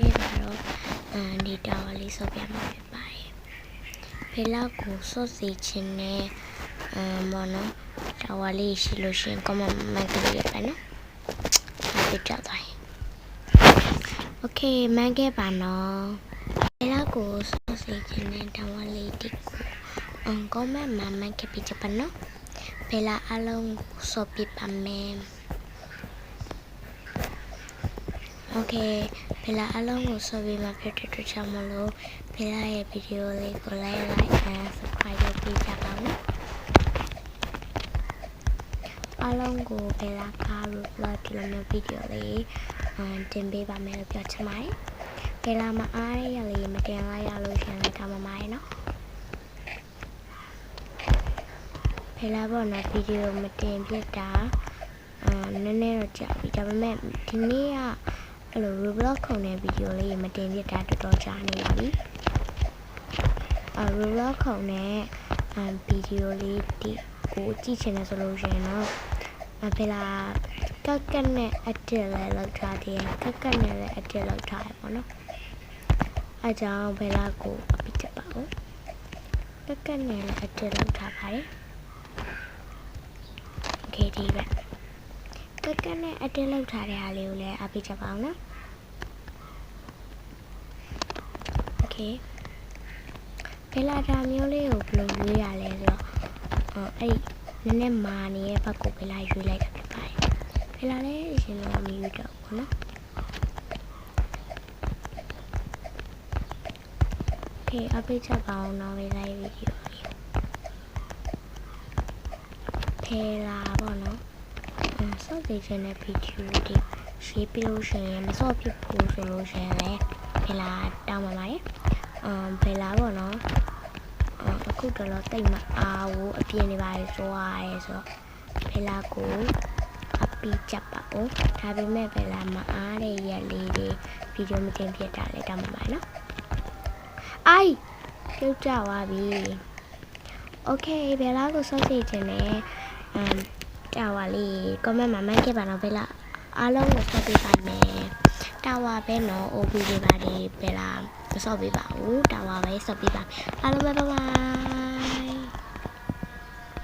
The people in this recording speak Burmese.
လေးပါတော့ဒီတာဝါလေးဆော့ပြမှာဖြစ်ပါတယ်ဖေလာကိုဆော့စီခြင်းနဲ့မော်နော်တာဝါလေးရှိလို့ရှင်ကွန်မန့်မန်ကလေးပဲနော်ပြကြသွားရင်โอเคမန်ခဲ့ပါနော်ဖေလာကိုဆော့စီခြင်းနဲ့တာဝါလေးဒီကိုကွန်မန့်မန်ခဲ့ပြကြပါနော်ဖေလာအလုံးဆော့ပြပါမယ်โอเคဖေလာအလုံးကိုဆော့ပြီးမှဖြစ်တဲ့အတွက်ကြောင့်မလို့ဖေလာရဲ့ဗီဒီယိုလေးကို like and subscribe လုပ်ပေးကြပါဦးအလုံးကိုဖေလာကားလို့ vlog ဒီလိုမျိုးဗီဒီယိုလေးတင်ပေးပါမယ်လို့ပြောချင်ပါတယ်ဖေလာမအားရရလေးမတင်လိုက်ရလို့ရှင်လည်းတောင်းပါမယ်နော်ဖေလာပေါ့နော်ဗီဒီယိုမတင်ပြတာနည်းနည်းတော့ကြာပြီဒါပေမဲ့ဒီနေ့ကအဲ့လို Roblox ခုံတဲ့ဗီဒီယိုလေးမတင်ပြတာတော်တော်ကြာနေပါပြီRoblox ခုံတဲ့ဗီဒီယိုလေးဒီကိုကြည့်ချင်တယ်ဆိုလို့ရှိရင်တော့ဖေလာကက်ကက်နဲ့အတက်လည်းလောက်ထားတယ်ကက်ကက်နဲ့လည်းအတက်လောက်ထားရပါတော့အဲကြောင့်ဖေလာကိုအပိချက်ပါဦးကက်ကက်နဲ့လည်းအတက်လောက်ထားပါတယ်โอเคဒီပဲကက်ကက်နဲ့အတက်လောက်ထားတဲ့ဟာလေးကိုလည်းအပိချက်ပါအောင်နော်โอเคဖေလာဒါမျိုးလေးကိုဘယ်လိုရွေးရလဲဆိုတော့အဲ့နည်းနည်းမာနေတဲ့ဘက်ကိုဖေလာရွေးလိုက်တာဖြစ်ပါတယ်ဖေလာလည်းရှင်တော့မရွေးတော့ဘူးနော်โอเคအပိချက်ပါအောင်နော်ဖေလာရဲ့ဗီဒီယိုလေးဖေလာပေါ့နော်ဆော့သေးခြင်းတဲ့ဗီဒီယိုဒီရေးပြလို့ရှိရင်မဆော့ဖြစ်ဘူးဆိုလို့ရှိရင်လည်းဖေလာတောင်းပါပါတယ်ဖေလာပေါ့နော်အခုတော့တိတ်မအားဘူးအပြင်းနေပါလေဆိုရဲဆိုတော့ဖေလာကိုအပီချက်ပါဦးဒါပေမဲ့ဖေလာမအားတဲ့ရက်လေးတွေဗီဒီယိုမတင်ပြတာလေတောင်းပါပါနော်အိုင်ပြုတ်ကြသွားပြီโอเคဖေလာကိုဆော့စီခြင်းနဲ့တာဝါလေး comment မှာမှတ်ခဲ့ပါတော့ဖေလာအားလုံးကိုဆော့ပေးပါမယ်တာဝါပဲနော် OB တွေပါလေဖေလာမဆော့ပေးပါဘူးတာဝါပဲဆော့ပေးပါအားလုံးပဲဘိုင်